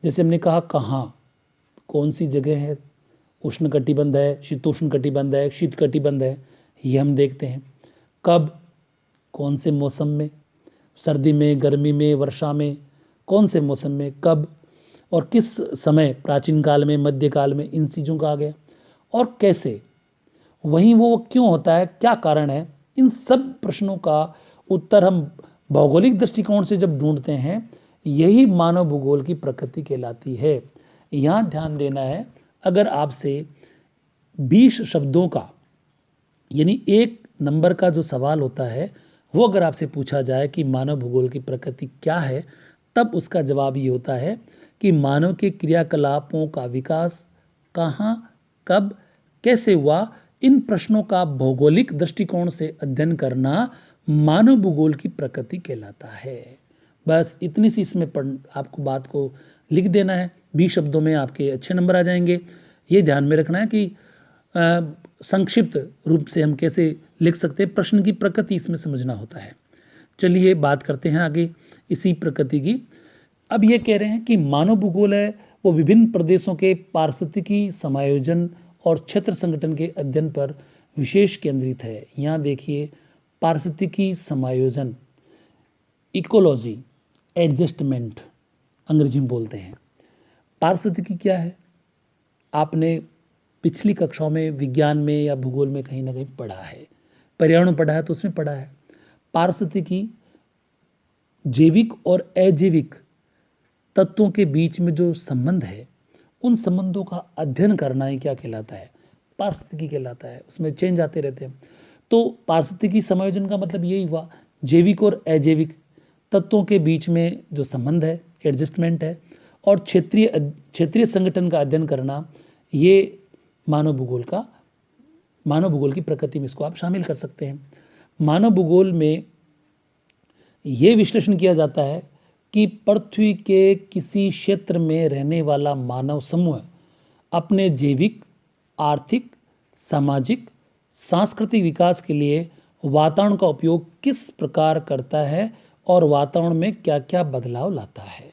जैसे हमने कहा कहाँ, कौन सी जगह है, उष्ण कटिबंध है, शीतोष्ण कटिबंध है, शीत कटिबंध है, ये हम देखते हैं। कब, कौन से मौसम में, सर्दी में, गर्मी में, वर्षा में, कौन से मौसम में, कब और किस समय, प्राचीन काल में, मध्यकाल में, इन चीज़ों का आ गया। और कैसे, वहीं वो क्यों होता है, क्या कारण है, इन सब प्रश्नों का उत्तर हम भौगोलिक दृष्टिकोण से जब ढूंढते हैं, यही मानव भूगोल की प्रकृति कहलाती है। यहाँ ध्यान देना है, अगर आपसे 20 शब्दों का यानी 1 नंबर का जो सवाल होता है वो अगर आपसे पूछा जाए कि मानव भूगोल की प्रकृति क्या है, तब उसका जवाब ये होता है कि मानव के क्रियाकलापों का विकास कहाँ, कब, कैसे हुआ, इन प्रश्नों का भौगोलिक दृष्टिकोण से अध्ययन करना मानव भूगोल की प्रकृति कहलाता है। बस इतनी सी इसमें आपको बात को लिख देना है। 20 शब्दों में आपके अच्छे नंबर आ जाएंगे। ये ध्यान में रखना है कि संक्षिप्त रूप से हम कैसे लिख सकते हैं, प्रश्न की प्रकृति इसमें समझना होता है। चलिए बात करते हैं आगे इसी प्रकृति की। अब ये कह रहे हैं कि मानव भूगोल है वो विभिन्न प्रदेशों के पारिस्थितिकी समायोजन और क्षेत्र संगठन के अध्ययन पर विशेष केंद्रित है। यहाँ देखिए, पारिस्थितिकी समायोजन, इकोलॉजी, एडजस्टमेंट अंग्रेजी में बोलते हैं। पारिस्थितिकी क्या है, आपने पिछली कक्षाओं में विज्ञान में या भूगोल में कहीं ना कहीं पढ़ा है, पर्यावरण पढ़ा है तो उसमें पढ़ा है। पारिस्थितिकी जैविक और अजैविक तत्वों के बीच में जो संबंध है, उन संबंधों का अध्ययन करना ही क्या कहलाता है, पारिस्थितिकी कहलाता है। उसमें चेंज आते रहते हैं। तो पारिस्थितिकी समायोजन का मतलब यही हुआ जैविक और अजैविक तत्वों के बीच में जो संबंध है, एडजस्टमेंट है, और क्षेत्रीय संगठन का अध्ययन करना, ये मानव भूगोल की प्रकृति में इसको आप शामिल कर सकते हैं। मानव भूगोल में ये विश्लेषण किया जाता है कि पृथ्वी के किसी क्षेत्र में रहने वाला मानव समूह अपने जैविक, आर्थिक, सामाजिक, सांस्कृतिक विकास के लिए वातावरण का उपयोग किस प्रकार करता है और वातावरण में क्या क्या बदलाव लाता है।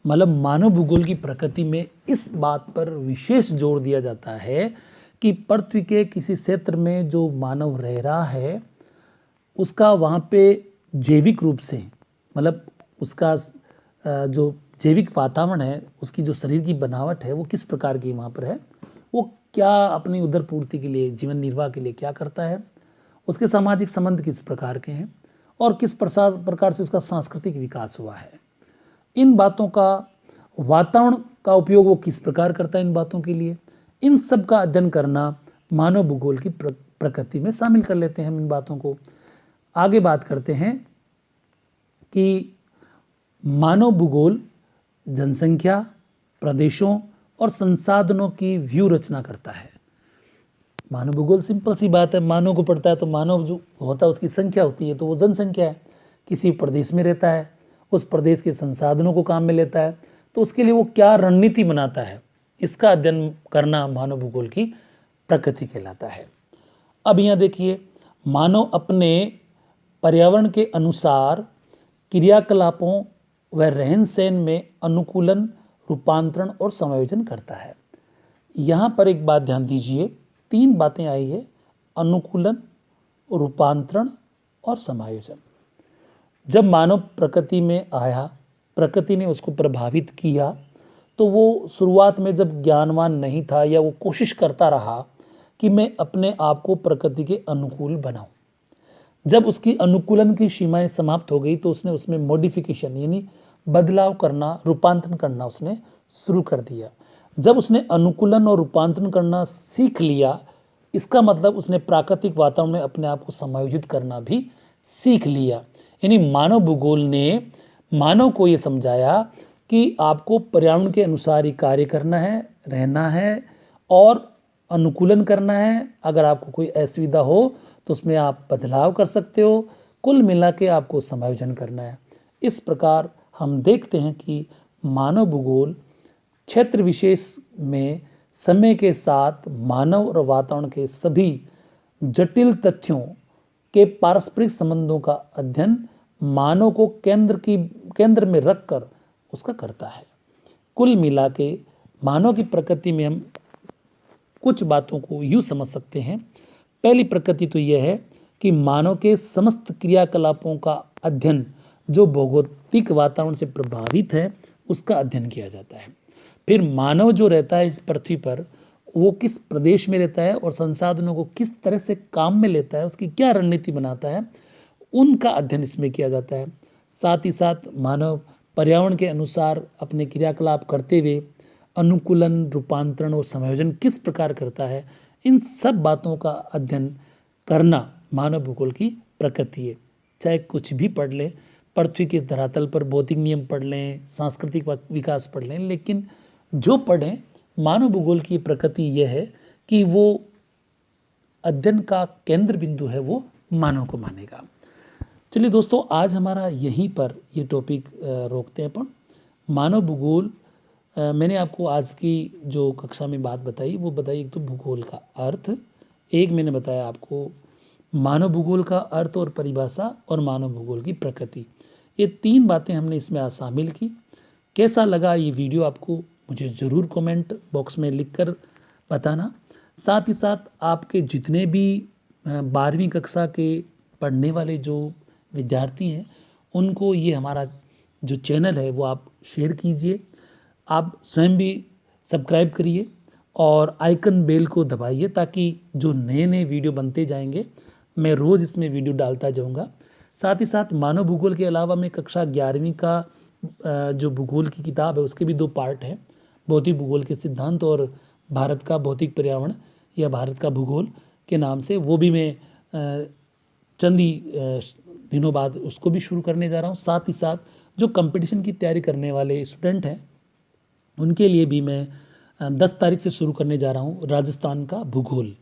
मतलब मानव भूगोल की प्रकृति में इस बात पर विशेष जोर दिया जाता है कि पृथ्वी के किसी क्षेत्र में जो मानव रह रहा है उसका वहाँ पे जैविक रूप से, मतलब उसका जो जैविक वातावरण है, उसकी जो शरीर की बनावट है वो किस प्रकार की वहाँ पर है, वो क्या अपनी उदर पूर्ति के लिए, जीवन निर्वाह के लिए क्या करता है, उसके सामाजिक संबंध किस प्रकार के हैं और किस प्रकार से उसका सांस्कृतिक विकास हुआ है। इन बातों का, वातावरण का उपयोग वो किस प्रकार करता है इन बातों के लिए, इन सब का अध्ययन करना मानव भूगोल की प्रकृति में शामिल कर लेते हैं हम इन बातों को। आगे बात करते हैं कि मानव भूगोल जनसंख्या, प्रदेशों और संसाधनों की व्यू रचना करता है। मानव भूगोल सिंपल सी बात है, मानव को पढ़ता है तो मानव जो होता है उसकी संख्या होती है, तो वो जनसंख्या है, किसी प्रदेश में रहता है, उस प्रदेश के संसाधनों को काम में लेता है, तो उसके लिए वो क्या रणनीति बनाता है, इसका अध्ययन करना मानव भूगोल की प्रकृति कहलाता है। अब यहाँ देखिए, मानव अपने पर्यावरण के अनुसार क्रियाकलापों व रहन सहन में अनुकूलन, रूपांतरण और समायोजन करता है। यहाँ पर एक बात ध्यान दीजिए, 3 बातें आई है, अनुकूलन, रूपांतरण और समायोजन। जब मानव प्रकृति में आया, प्रकृति ने उसको प्रभावित किया, तो वो शुरुआत में जब ज्ञानवान नहीं था या वो कोशिश करता रहा कि मैं अपने आप को प्रकृति के अनुकूल बनाऊं। जब उसकी अनुकूलन की सीमाएं समाप्त हो गई तो उसने उसमें मॉडिफिकेशन यानी बदलाव करना, रूपांतरण करना उसने शुरू कर दिया। जब उसने अनुकूलन और रूपांतरण करना सीख लिया, इसका मतलब उसने प्राकृतिक वातावरण में अपने आप को समायोजित करना भी सीख लिया। यानी मानव भूगोल ने मानव को ये समझाया कि आपको पर्यावरण के अनुसार ही कार्य करना है, रहना है और अनुकूलन करना है। अगर आपको कोई असुविधा हो तो उसमें आप बदलाव कर सकते हो, कुल मिला के आपको समायोजन करना है। इस प्रकार हम देखते हैं कि मानव भूगोल क्षेत्र विशेष में समय के साथ मानव और वातावरण के सभी जटिल तथ्यों के पारस्परिक संबंधों का अध्ययन मानव को केंद्र में रखकर उसका करता है। कुल मिला के मानव की प्रकृति में हम कुछ बातों को यूँ समझ सकते हैं। पहली प्रकृति तो यह है कि मानव के समस्त क्रियाकलापों का अध्ययन जो भौगोलिक वातावरण से प्रभावित है उसका अध्ययन किया जाता है। फिर मानव जो रहता है इस पृथ्वी पर, वो किस प्रदेश में रहता है और संसाधनों को किस तरह से काम में लेता है, उसकी क्या रणनीति बनाता है, उनका अध्ययन इसमें किया जाता है। साथ ही साथ मानव पर्यावरण के अनुसार अपने क्रियाकलाप करते हुए अनुकूलन, रूपांतरण और समायोजन किस प्रकार करता है, इन सब बातों का अध्ययन करना मानव भूगोल की प्रकृति है। चाहे कुछ भी पढ़ लें, पृथ्वी के धरातल पर भौतिक नियम पढ़ लें, सांस्कृतिक विकास पढ़ लें, लेकिन जो पढ़ें, मानव भूगोल की प्रकृति यह है कि वो अध्ययन का केंद्र बिंदु है, वो मानव को मानेगा। चलिए दोस्तों, आज हमारा यहीं पर ये टॉपिक रोकते हैं। अपन मानव भूगोल, मैंने आपको आज की जो कक्षा में बात बताई वो बताई, एक तो भूगोल का अर्थ, एक मैंने बताया आपको मानव भूगोल का अर्थ और परिभाषा, और मानव भूगोल की प्रकृति। ये 3 बातें हमने इसमें आज शामिल की। कैसा लगा ये वीडियो आपको, मुझे ज़रूर कमेंट बॉक्स में लिखकर बताना। साथ ही साथ आपके जितने भी 12वीं कक्षा के पढ़ने वाले जो विद्यार्थी हैं, उनको ये हमारा जो चैनल है वो आप शेयर कीजिए। आप स्वयं भी सब्सक्राइब करिए और आइकन बेल को दबाइए, ताकि जो नए नए वीडियो बनते जाएंगे मैं रोज़ इसमें वीडियो डालता जाऊंगा। साथ ही साथ मानव भूगोल के अलावा मैं कक्षा 11वीं का जो भूगोल की किताब है उसके भी 2 पार्ट हैं, भौतिक भूगोल के सिद्धांत और भारत का भौतिक पर्यावरण या भारत का भूगोल के नाम से, वो भी मैं चंद ही दिनों बाद उसको भी शुरू करने जा रहा हूँ। साथ ही साथ जो कंपटीशन की तैयारी करने वाले स्टूडेंट हैं उनके लिए भी मैं 10 तारीख से शुरू करने जा रहा हूँ राजस्थान का भूगोल,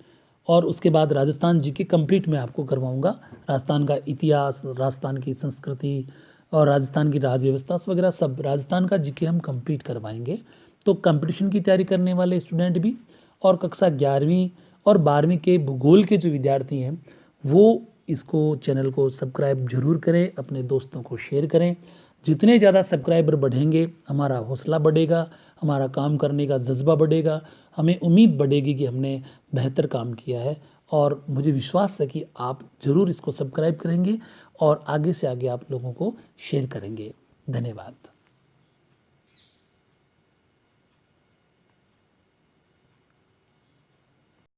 और उसके बाद राजस्थान जीके कंप्लीट मैं आपको करवाऊँगा। राजस्थान का इतिहास, राजस्थान की संस्कृति और राजस्थान की राज व्यवस्था वगैरह सब राजस्थान का जीके हम कंप्लीट करवाएंगे। तो कंपटीशन की तैयारी करने वाले स्टूडेंट भी और कक्षा 11वीं और 12वीं के भूगोल के जो विद्यार्थी हैं वो इसको चैनल को सब्सक्राइब जरूर करें, अपने दोस्तों को शेयर करें। जितने ज़्यादा सब्सक्राइबर बढ़ेंगे हमारा हौसला बढ़ेगा, हमारा काम करने का जज्बा बढ़ेगा, हमें उम्मीद बढ़ेगी कि हमने बेहतर काम किया है। और मुझे विश्वास है कि आप ज़रूर इसको सब्सक्राइब करेंगे और आगे से आगे आप लोगों को शेयर करेंगे। धन्यवाद।